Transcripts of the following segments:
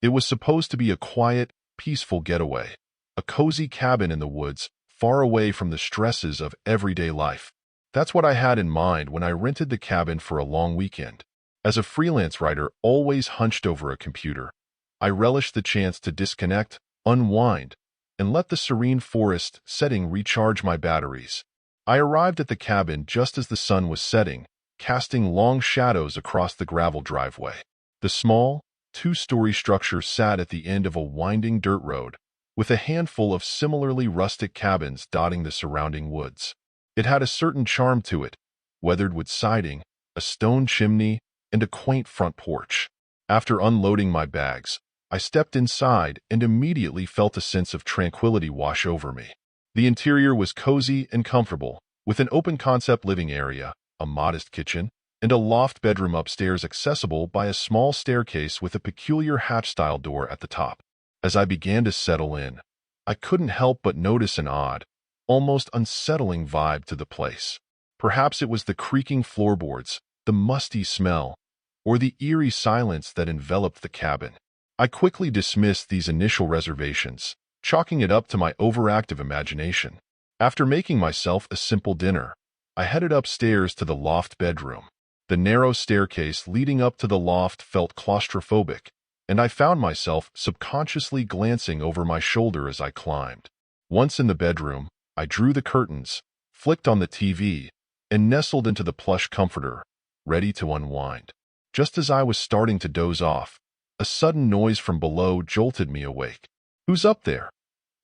It was supposed to be a quiet, peaceful getaway, a cozy cabin in the woods, far away from the stresses of everyday life. That's what I had in mind when I rented the cabin for a long weekend. As a freelance writer always hunched over a computer, I relished the chance to disconnect, unwind, and let the serene forest setting recharge my batteries. I arrived at the cabin just as the sun was setting, casting long shadows across the gravel driveway. The small, two-story structure sat at the end of a winding dirt road, with a handful of similarly rustic cabins dotting the surrounding woods. It had a certain charm to it, weathered wood siding, a stone chimney, and a quaint front porch. After unloading my bags, I stepped inside and immediately felt a sense of tranquility wash over me. The interior was cozy and comfortable, with an open-concept living area, a modest kitchen, and a loft bedroom upstairs accessible by a small staircase with a peculiar hatch-style door at the top. As I began to settle in, I couldn't help but notice an odd, almost unsettling vibe to the place. Perhaps it was the creaking floorboards, the musty smell, or the eerie silence that enveloped the cabin. I quickly dismissed these initial reservations, chalking it up to my overactive imagination. After making myself a simple dinner, I headed upstairs to the loft bedroom. The narrow staircase leading up to the loft felt claustrophobic, and I found myself subconsciously glancing over my shoulder as I climbed. Once in the bedroom, I drew the curtains, flicked on the TV, and nestled into the plush comforter, ready to unwind. Just as I was starting to doze off, a sudden noise from below jolted me awake. "Who's up there?"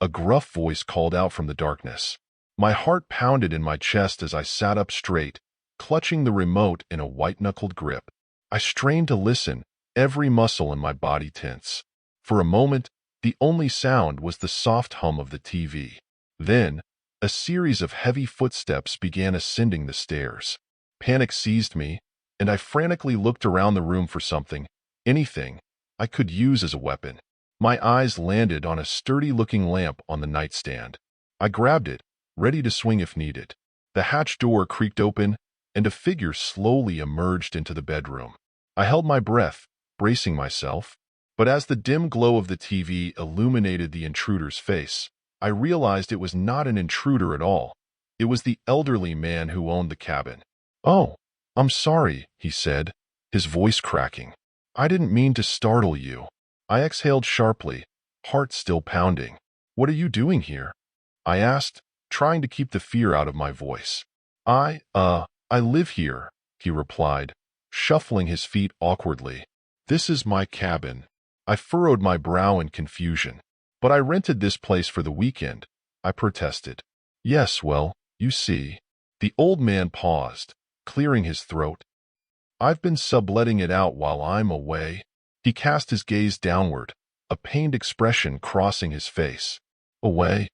A gruff voice called out from the darkness. My heart pounded in my chest as I sat up straight, clutching the remote in a white-knuckled grip. I strained to listen, every muscle in my body tense. For a moment, the only sound was the soft hum of the TV. Then, a series of heavy footsteps began ascending the stairs. Panic seized me, and I frantically looked around the room for something, anything, I could use as a weapon. My eyes landed on a sturdy-looking lamp on the nightstand. I grabbed it, ready to swing if needed. The hatch door creaked open, and a figure slowly emerged into the bedroom. I held my breath, bracing myself, but as the dim glow of the TV illuminated the intruder's face, I realized it was not an intruder at all. It was the elderly man who owned the cabin. "Oh, I'm sorry," he said, his voice cracking. "I didn't mean to startle you." I exhaled sharply, heart still pounding. "What are you doing here?" I asked, trying to keep the fear out of my voice. I live here," he replied, shuffling his feet awkwardly. "This is my cabin." I furrowed my brow in confusion. "But I rented this place for the weekend," I protested. "Yes, well, you see." The old man paused, clearing his throat. "I've been subletting it out while I'm away." He cast his gaze downward, a pained expression crossing his face. "Away?"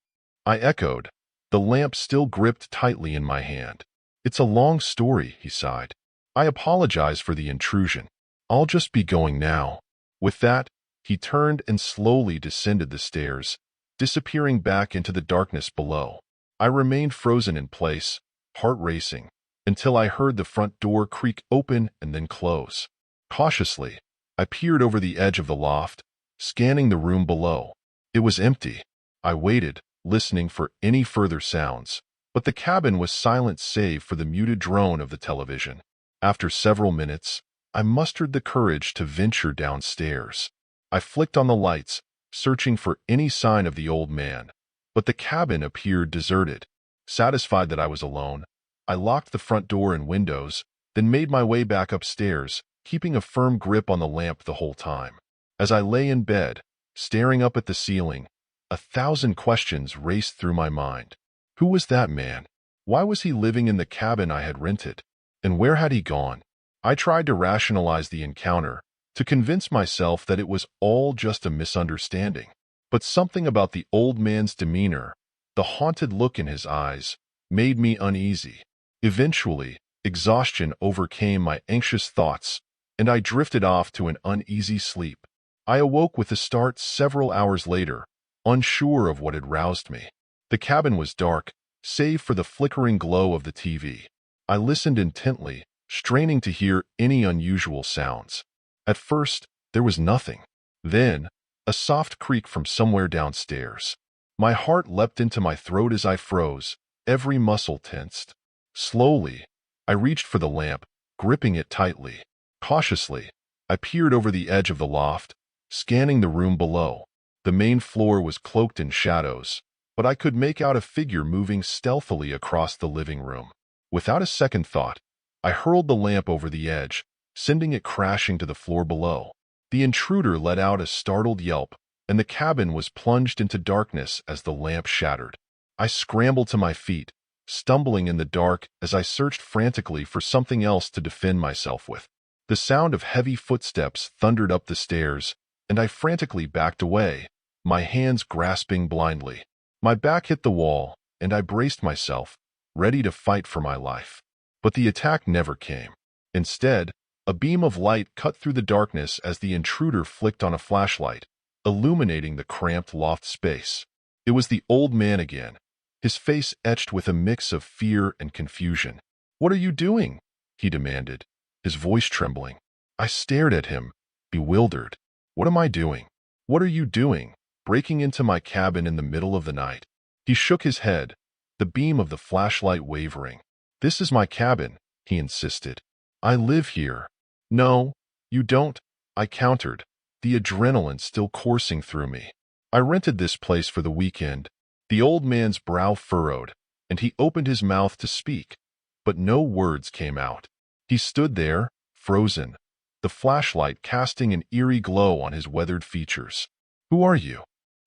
I echoed, the lamp still gripped tightly in my hand. "It's a long story," he sighed. "I apologize for the intrusion. I'll just be going now." With that, he turned and slowly descended the stairs, disappearing back into the darkness below. I remained frozen in place, heart racing, until I heard the front door creak open and then close. Cautiously, I peered over the edge of the loft, scanning the room below. It was empty. I waited, listening for any further sounds, but the cabin was silent save for the muted drone of the television. After several minutes, I mustered the courage to venture downstairs. I flicked on the lights, searching for any sign of the old man, but the cabin appeared deserted. Satisfied that I was alone, I locked the front door and windows, then made my way back upstairs, keeping a firm grip on the lamp the whole time. As I lay in bed, staring up at the ceiling, 1,000 questions raced through my mind. Who was that man? Why was he living in the cabin I had rented? And where had he gone? I tried to rationalize the encounter, to convince myself that it was all just a misunderstanding. But something about the old man's demeanor, the haunted look in his eyes, made me uneasy. Eventually, exhaustion overcame my anxious thoughts, and I drifted off to an uneasy sleep. I awoke with a start several hours later, unsure of what had roused me. The cabin was dark, save for the flickering glow of the TV. I listened intently, straining to hear any unusual sounds. At first, there was nothing. Then, a soft creak from somewhere downstairs. My heart leapt into my throat as I froze, every muscle tensed. Slowly, I reached for the lamp, gripping it tightly. Cautiously, I peered over the edge of the loft, scanning the room below. The main floor was cloaked in shadows, but I could make out a figure moving stealthily across the living room. Without a second thought, I hurled the lamp over the edge, sending it crashing to the floor below. The intruder let out a startled yelp, and the cabin was plunged into darkness as the lamp shattered. I scrambled to my feet, stumbling in the dark as I searched frantically for something else to defend myself with. The sound of heavy footsteps thundered up the stairs, and I frantically backed away, my hands grasping blindly. My back hit the wall, and I braced myself, ready to fight for my life. But the attack never came. Instead, a beam of light cut through the darkness as the intruder flicked on a flashlight, illuminating the cramped loft space. It was the old man again, his face etched with a mix of fear and confusion. "What are you doing?" he demanded, his voice trembling. I stared at him, bewildered. "What am I doing? What are you doing, breaking into my cabin in the middle of the night?" He shook his head, the beam of the flashlight wavering. "This is my cabin," he insisted. "I live here." "No, you don't," I countered, the adrenaline still coursing through me. "I rented this place for the weekend." The old man's brow furrowed, and he opened his mouth to speak, but no words came out. He stood there, frozen, the flashlight casting an eerie glow on his weathered features. "Who are you?"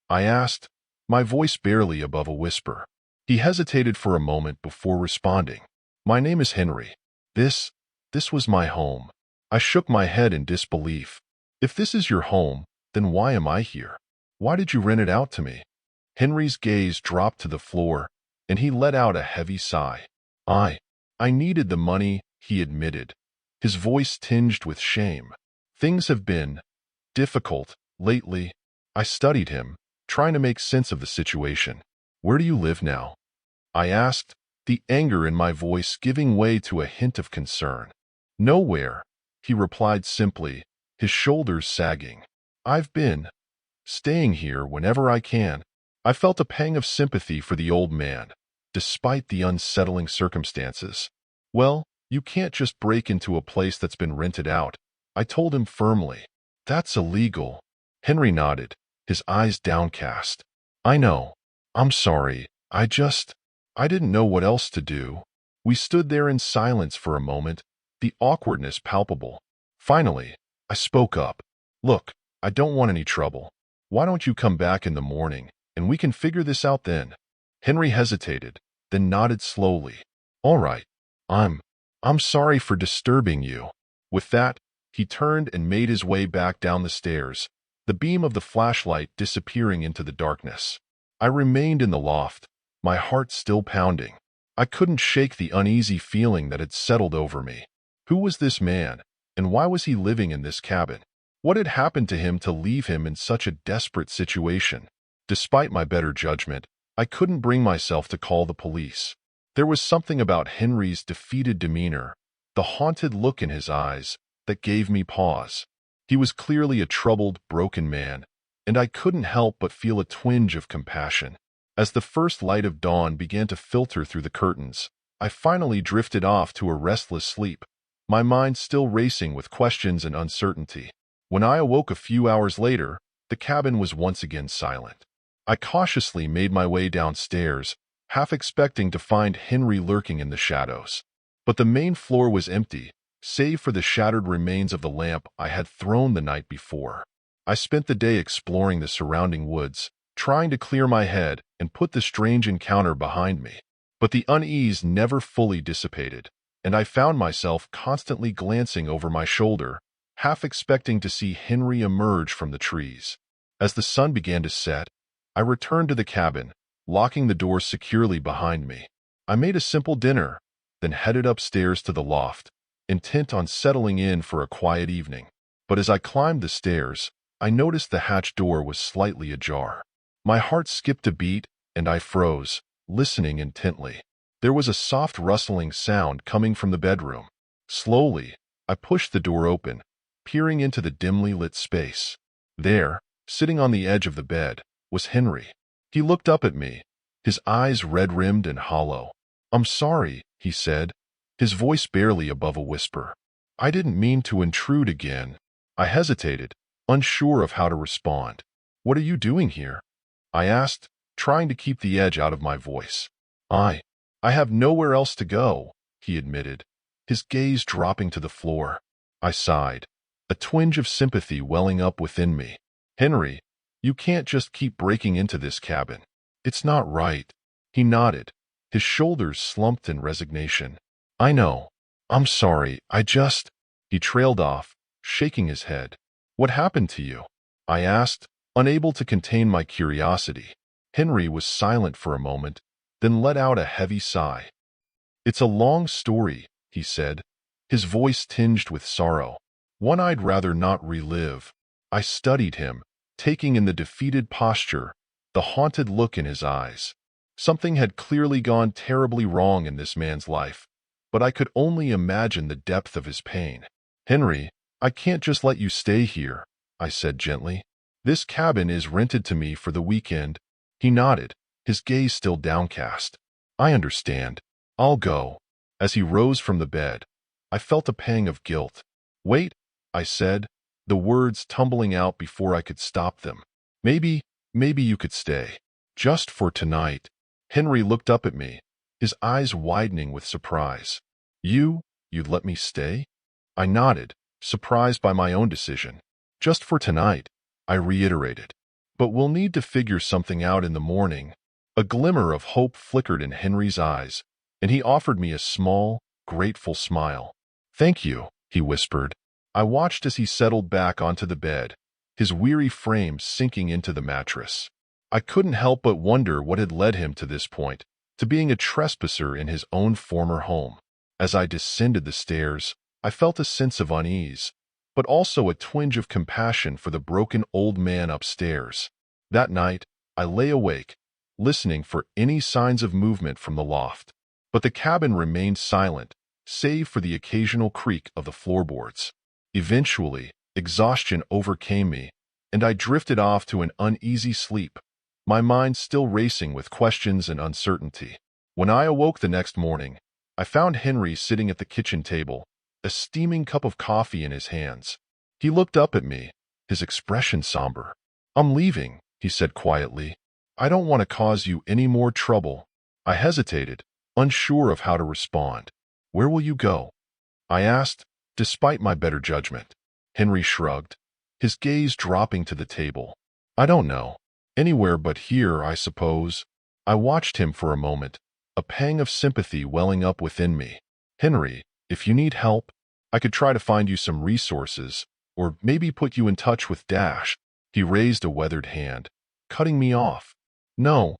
I asked, my voice barely above a whisper. He hesitated for a moment before responding. "My name is Henry. This was my home." I shook my head in disbelief. "If this is your home, then why am I here? Why did you rent it out to me?" Henry's gaze dropped to the floor, and he let out a heavy sigh. I needed the money," he admitted, his voice tinged with shame. "Things have been difficult lately." I studied him, trying to make sense of the situation. "Where do you live now?" I asked, the anger in my voice giving way to a hint of concern. "Nowhere," he replied simply, his shoulders sagging. "I've been staying here whenever I can." I felt a pang of sympathy for the old man, despite the unsettling circumstances. "Well, you can't just break into a place that's been rented out," I told him firmly. "That's illegal." Henry nodded, his eyes downcast. "I know. I'm sorry. I didn't know what else to do." We stood there in silence for a moment, the awkwardness palpable. Finally, I spoke up. "Look, I don't want any trouble. Why don't you come back in the morning, and we can figure this out then?" Henry hesitated, then nodded slowly. "All right. I'm sorry for disturbing you." With that, he turned and made his way back down the stairs, the beam of the flashlight disappearing into the darkness. I remained in the loft, my heart still pounding. I couldn't shake the uneasy feeling that had settled over me. Who was this man, and why was he living in this cabin? What had happened to him to leave him in such a desperate situation? Despite my better judgment, I couldn't bring myself to call the police. There was something about Henry's defeated demeanor, the haunted look in his eyes, that gave me pause. He was clearly a troubled, broken man, and I couldn't help but feel a twinge of compassion. As the first light of dawn began to filter through the curtains, I finally drifted off to a restless sleep, my mind still racing with questions and uncertainty. When I awoke a few hours later, the cabin was once again silent. I cautiously made my way downstairs, half expecting to find Henry lurking in the shadows. But the main floor was empty, save for the shattered remains of the lamp I had thrown the night before. I spent the day exploring the surrounding woods, trying to clear my head and put the strange encounter behind me. But the unease never fully dissipated, and I found myself constantly glancing over my shoulder, half expecting to see Henry emerge from the trees. As the sun began to set, I returned to the cabin, locking the door securely behind me. I made a simple dinner, then headed upstairs to the loft, intent on settling in for a quiet evening. But as I climbed the stairs, I noticed the hatch door was slightly ajar. My heart skipped a beat, and I froze, listening intently. There was a soft rustling sound coming from the bedroom. Slowly, I pushed the door open, peering into the dimly lit space. There, Sitting on the edge of the bed was Henry. He looked up at me, his eyes red-rimmed and hollow. "I'm sorry," he said, his voice barely above a whisper. "I didn't mean to intrude again." I hesitated, unsure of how to respond. "What are you doing here?" I asked, trying to keep the edge out of my voice. I have nowhere else to go," he admitted, his gaze dropping to the floor. I sighed, a twinge of sympathy welling up within me. "Henry, you can't just keep breaking into this cabin. It's not right." He nodded, his shoulders slumped in resignation. "I know. I'm sorry. He trailed off, shaking his head. "What happened to you?" I asked, unable to contain my curiosity. Henry was silent for a moment, then let out a heavy sigh. "It's a long story," he said, his voice tinged with sorrow. "One I'd rather not relive." I studied him, taking in the defeated posture, the haunted look in his eyes. Something had clearly gone terribly wrong in this man's life, but I could only imagine the depth of his pain. "Henry, I can't just let you stay here," I said gently. "This cabin is rented to me for the weekend." He nodded, his gaze still downcast. "I understand. I'll go." As he rose from the bed, I felt a pang of guilt. "Wait," I said, the words tumbling out before I could stop them. Maybe you could stay. Just for tonight." Henry looked up at me, his eyes widening with surprise. You'd let me stay?" I nodded, surprised by my own decision. "Just for tonight," I reiterated. "But we'll need to figure something out in the morning." A glimmer of hope flickered in Henry's eyes, and he offered me a small, grateful smile. "Thank you," he whispered. I watched as he settled back onto the bed, his weary frame sinking into the mattress. I couldn't help but wonder what had led him to this point, to being a trespasser in his own former home. As I descended the stairs, I felt a sense of unease, but also a twinge of compassion for the broken old man upstairs. That night, I lay awake, listening for any signs of movement from the loft. But the cabin remained silent, save for the occasional creak of the floorboards. Eventually, exhaustion overcame me, and I drifted off to an uneasy sleep, my mind still racing with questions and uncertainty. When I awoke the next morning, I found Henry sitting at the kitchen table, a steaming cup of coffee in his hands. He looked up at me, his expression somber. "I'm leaving," he said quietly. "I don't want to cause you any more trouble." I hesitated, unsure of how to respond. "Where will you go?" I asked, despite my better judgment. Henry shrugged, his gaze dropping to the table. "I don't know. Anywhere but here, I suppose." I watched him for a moment, a pang of sympathy welling up within me. "Henry, if you need help, I could try to find you some resources, or maybe put you in touch with Dash." He raised a weathered hand, cutting me off. No,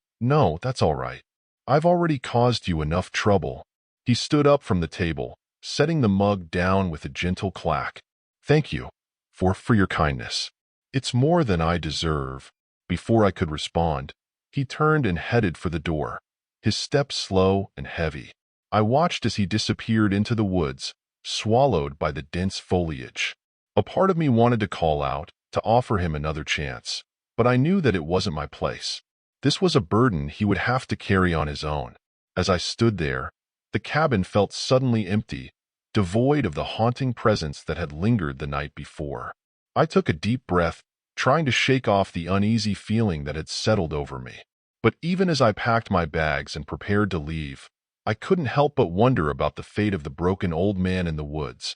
that's all right. I've already caused you enough trouble." He stood up from the table, setting the mug down with a gentle clack. "Thank you for your kindness. It's more than I deserve." Before I could respond, he turned and headed for the door, his steps slow and heavy. I watched as he disappeared into the woods, swallowed by the dense foliage. A part of me wanted to call out, to offer him another chance, but I knew that it wasn't my place. This was a burden he would have to carry on his own. As I stood there, the cabin felt suddenly empty, devoid of the haunting presence that had lingered the night before. I took a deep breath, trying to shake off the uneasy feeling that had settled over me. But even as I packed my bags and prepared to leave, I couldn't help but wonder about the fate of the broken old man in the woods.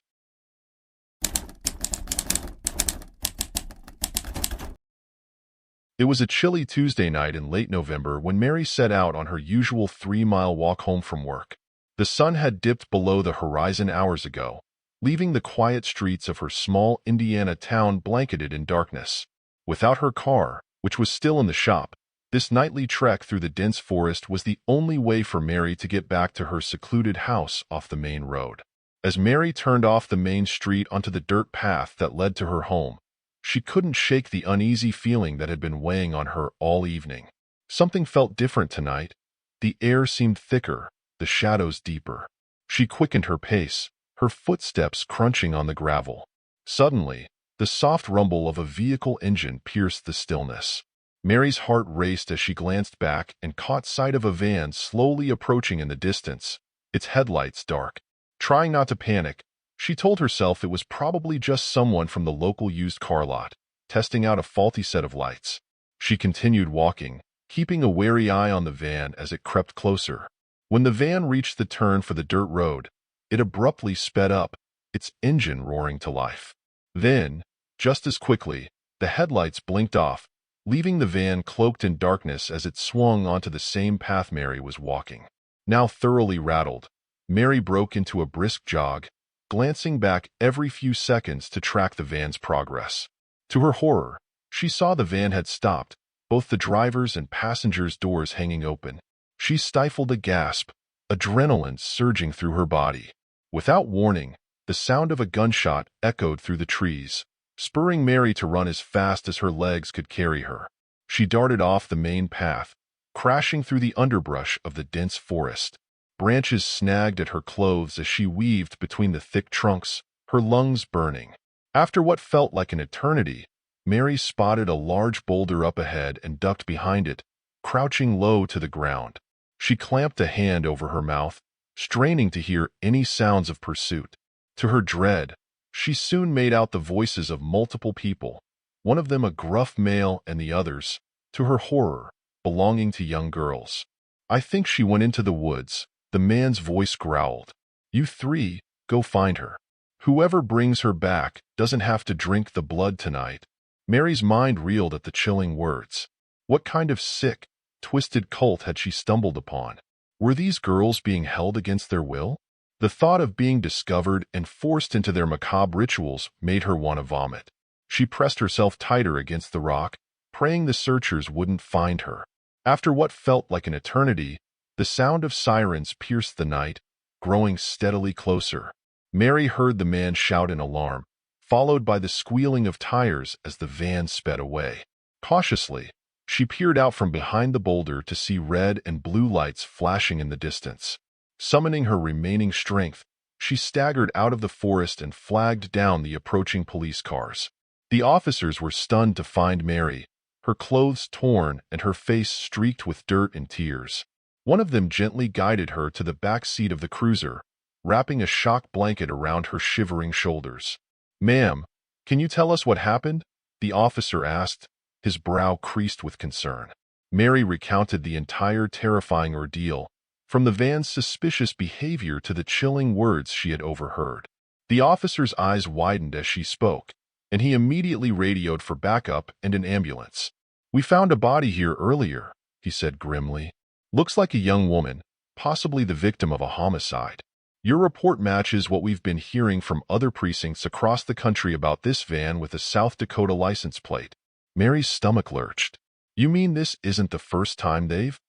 It was a chilly Tuesday night in late November when Mary set out on her usual 3-mile walk home from work. The sun had dipped below the horizon hours ago, leaving the quiet streets of her small Indiana town blanketed in darkness. Without her car, which was still in the shop, this nightly trek through the dense forest was the only way for Mary to get back to her secluded house off the main road. As Mary turned off the main street onto the dirt path that led to her home, she couldn't shake the uneasy feeling that had been weighing on her all evening. Something felt different tonight. The air seemed thicker, the shadows deeper. She quickened her pace, her footsteps crunching on the gravel. Suddenly, The soft rumble of a vehicle engine pierced the stillness. Mary's heart raced as she glanced back and caught sight of a van slowly approaching in the distance, its headlights dark. Trying not to panic, she told herself it was probably just someone from the local used car lot, testing out a faulty set of lights. She continued walking, keeping a wary eye on the van as it crept closer. When the van reached the turn for the dirt road, it abruptly sped up, its engine roaring to life. Then, just as quickly, the headlights blinked off, leaving the van cloaked in darkness as it swung onto the same path Mary was walking. Now thoroughly rattled, Mary broke into a brisk jog, glancing back every few seconds to track the van's progress. To her horror, she saw the van had stopped, both the driver's and passenger's doors hanging open. She stifled a gasp, adrenaline surging through her body. Without warning, the sound of a gunshot echoed through the trees, spurring Mary to run as fast as her legs could carry her. She darted off the main path, crashing through the underbrush of the dense forest. Branches snagged at her clothes as she weaved between the thick trunks, her lungs burning. After what felt like an eternity, Mary spotted a large boulder up ahead and ducked behind it, crouching low to the ground. She clamped a hand over her mouth, straining to hear any sounds of pursuit. To her dread, she soon made out the voices of multiple people, one of them a gruff male and the others, to her horror, belonging to young girls. "I think she went into the woods," the man's voice growled. "You three, go find her. Whoever brings her back doesn't have to drink the blood tonight." Mary's mind reeled at the chilling words. What kind of sick, twisted cult had she stumbled upon? Were these girls being held against their will? The thought of being discovered and forced into their macabre rituals made her want to vomit. She pressed herself tighter against the rock, praying the searchers wouldn't find her. After what felt like an eternity, the sound of sirens pierced the night, growing steadily closer. Mary heard the man shout in alarm, followed by the squealing of tires as the van sped away. Cautiously, she peered out from behind the boulder to see red and blue lights flashing in the distance. Summoning her remaining strength, she staggered out of the forest and flagged down the approaching police cars. The officers were stunned to find Mary, her clothes torn and her face streaked with dirt and tears. One of them gently guided her to the back seat of the cruiser, wrapping a shock blanket around her shivering shoulders. "Ma'am, can you tell us what happened?" the officer asked, his brow creased with concern. Mary recounted the entire terrifying ordeal, from the van's suspicious behavior to the chilling words she had overheard. The officer's eyes widened as she spoke, and he immediately radioed for backup and an ambulance. "We found a body here earlier," he said grimly. "Looks like a young woman, possibly the victim of a homicide. Your report matches what we've been hearing from other precincts across the country about this van with a South Dakota license plate." Mary's stomach lurched. "You mean this isn't the first time they've—"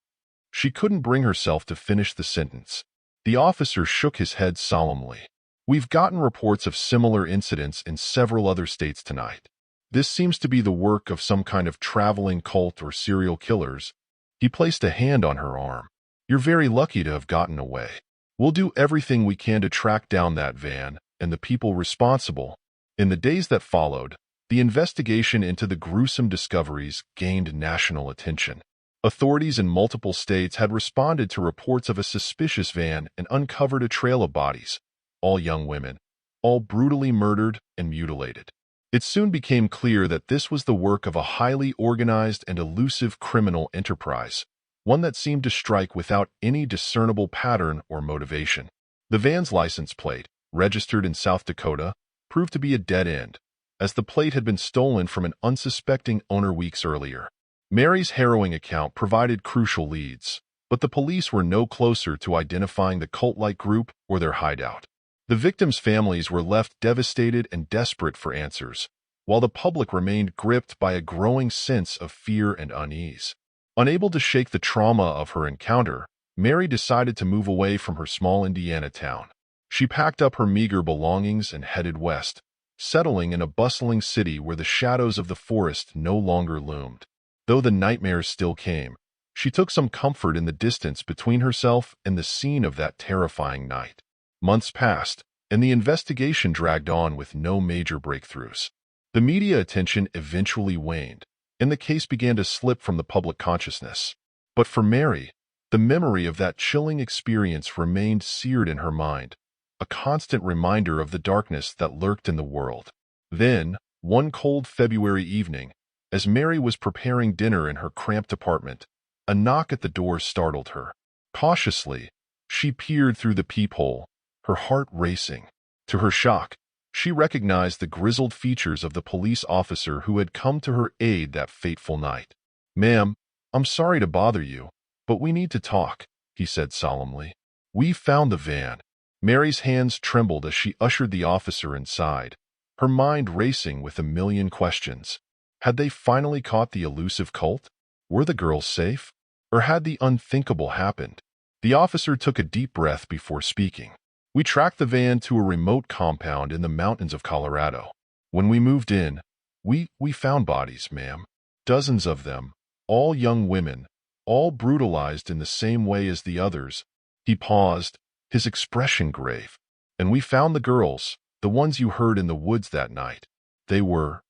She couldn't bring herself to finish the sentence. The officer shook his head solemnly. "We've gotten reports of similar incidents in several other states tonight. This seems to be the work of some kind of traveling cult or serial killers." He placed a hand on her arm. "You're very lucky to have gotten away. We'll do everything we can to track down that van and the people responsible." In the days that followed, the investigation into the gruesome discoveries gained national attention. Authorities in multiple states had responded to reports of a suspicious van and uncovered a trail of bodies, all young women, all brutally murdered and mutilated. It soon became clear that this was the work of a highly organized and elusive criminal enterprise, one that seemed to strike without any discernible pattern or motivation. The van's license plate, registered in South Dakota, proved to be a dead end, as the plate had been stolen from an unsuspecting owner weeks earlier. Mary's harrowing account provided crucial leads, but the police were no closer to identifying the cult-like group or their hideout. The victims' families were left devastated and desperate for answers, while the public remained gripped by a growing sense of fear and unease. Unable to shake the trauma of her encounter, Mary decided to move away from her small Indiana town. She packed up her meager belongings and headed west, settling in a bustling city where the shadows of the forest no longer loomed. Though the nightmares still came, she took some comfort in the distance between herself and the scene of that terrifying night. Months passed, and the investigation dragged on with no major breakthroughs. The media attention eventually waned, and the case began to slip from the public consciousness. But for Mary, the memory of that chilling experience remained seared in her mind, a constant reminder of the darkness that lurked in the world. Then, one cold February evening, as Mary was preparing dinner in her cramped apartment, a knock at the door startled her. Cautiously, she peered through the peephole, her heart racing. To her shock, she recognized the grizzled features of the police officer who had come to her aid that fateful night. "Ma'am, I'm sorry to bother you, but we need to talk," he said solemnly. "We found the van." Mary's hands trembled as she ushered the officer inside, her mind racing with a million questions. Had they finally caught the elusive cult? Were the girls safe? Or had the unthinkable happened? The officer took a deep breath before speaking. "We tracked the van to a remote compound in the mountains of Colorado. When we moved in, we found bodies, ma'am. Dozens of them, all young women, all brutalized in the same way as the others." He paused, his expression grave. "And we found the girls, the ones you heard in the woods that night. They were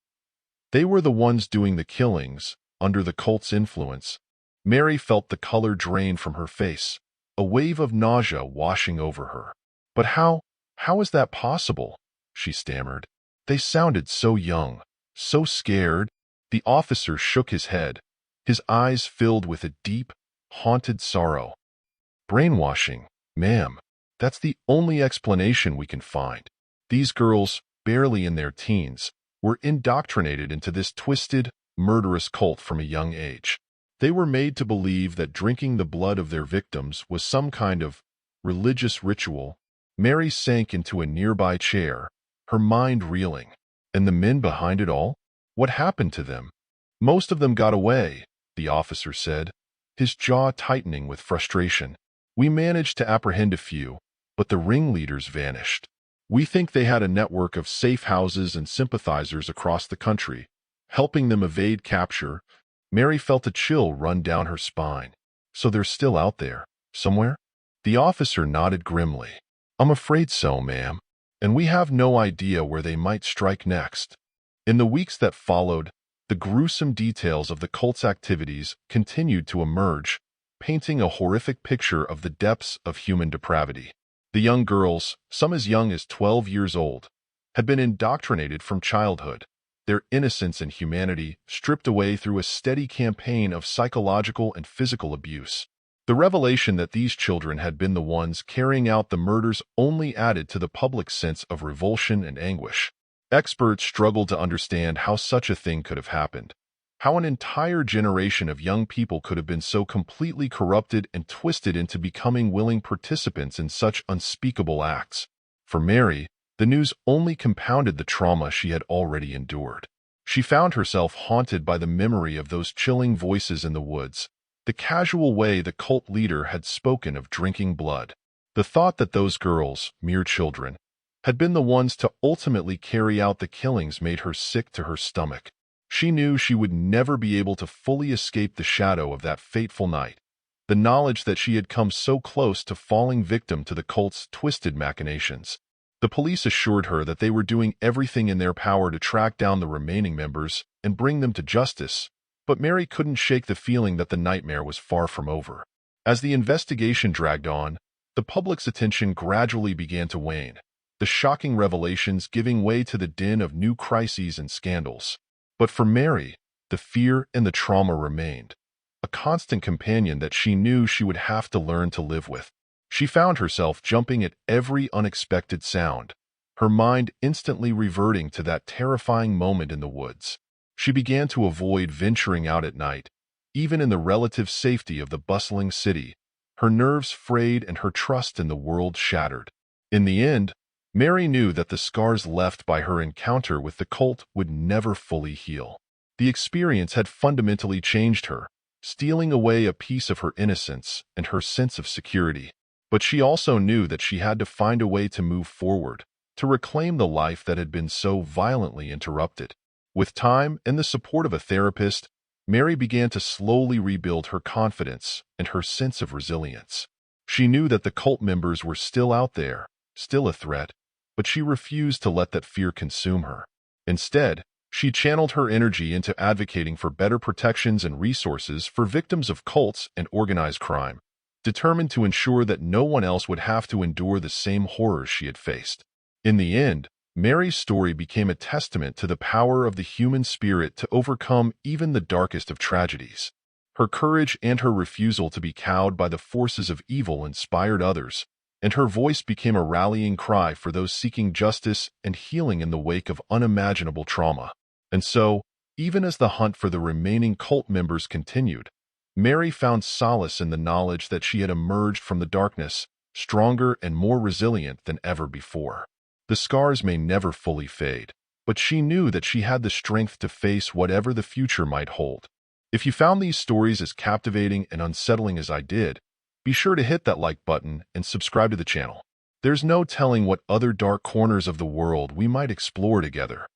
the ones doing the killings, under the cult's influence." Mary felt the color drain from her face, a wave of nausea washing over her. "But how is that possible?" she stammered. "They sounded so young, so scared." The officer shook his head, his eyes filled with a deep, haunted sorrow. "Brainwashing, ma'am. That's the only explanation we can find. These girls, barely in their teens, were indoctrinated into this twisted, murderous cult from a young age. They were made to believe that drinking the blood of their victims was some kind of religious ritual." Mary sank into a nearby chair, her mind reeling. And the men behind it all? What happened to them? "Most of them got away," the officer said, his jaw tightening with frustration. "We managed to apprehend a few, but the ringleaders vanished. We think they had a network of safe houses and sympathizers across the country, helping them evade capture." Mary felt a chill run down her spine. "So they're still out there, somewhere?" The officer nodded grimly. "I'm afraid so, ma'am. And we have no idea where they might strike next." In the weeks that followed, the gruesome details of the cult's activities continued to emerge, painting a horrific picture of the depths of human depravity. The young girls, some as young as 12 years old, had been indoctrinated from childhood, their innocence and humanity stripped away through a steady campaign of psychological and physical abuse. The revelation that these children had been the ones carrying out the murders only added to the public's sense of revulsion and anguish. Experts struggled to understand how such a thing could have happened, how an entire generation of young people could have been so completely corrupted and twisted into becoming willing participants in such unspeakable acts. For Mary, the news only compounded the trauma she had already endured. She found herself haunted by the memory of those chilling voices in the woods, the casual way the cult leader had spoken of drinking blood. The thought that those girls, mere children, had been the ones to ultimately carry out the killings made her sick to her stomach. She knew she would never be able to fully escape the shadow of that fateful night, the knowledge that she had come so close to falling victim to the cult's twisted machinations. The police assured her that they were doing everything in their power to track down the remaining members and bring them to justice, but Mary couldn't shake the feeling that the nightmare was far from over. As the investigation dragged on, the public's attention gradually began to wane, the shocking revelations giving way to the din of new crises and scandals. But for Mary, the fear and the trauma remained, a constant companion that she knew she would have to learn to live with. She found herself jumping at every unexpected sound, her mind instantly reverting to that terrifying moment in the woods. She began to avoid venturing out at night, even in the relative safety of the bustling city, her nerves frayed and her trust in the world shattered. In the end, Mary knew that the scars left by her encounter with the cult would never fully heal. The experience had fundamentally changed her, stealing away a piece of her innocence and her sense of security. But she also knew that she had to find a way to move forward, to reclaim the life that had been so violently interrupted. With time and the support of a therapist, Mary began to slowly rebuild her confidence and her sense of resilience. She knew that the cult members were still out there, still a threat, but she refused to let that fear consume her. Instead, She channeled her energy into advocating for better protections and resources for victims of cults and organized crime, determined to ensure that no one else would have to endure the same horrors she had faced. In the end, Mary's story became a testament to the power of the human spirit to overcome even the darkest of tragedies. Her courage and her refusal to be cowed by the forces of evil inspired others, and her voice became a rallying cry for those seeking justice and healing in the wake of unimaginable trauma. And so, even as the hunt for the remaining cult members continued, Mary found solace in the knowledge that she had emerged from the darkness, stronger and more resilient than ever before. The scars may never fully fade, but she knew that she had the strength to face whatever the future might hold. If you found these stories as captivating and unsettling as I did, be sure to hit that like button and subscribe to the channel. There's no telling what other dark corners of the world we might explore together.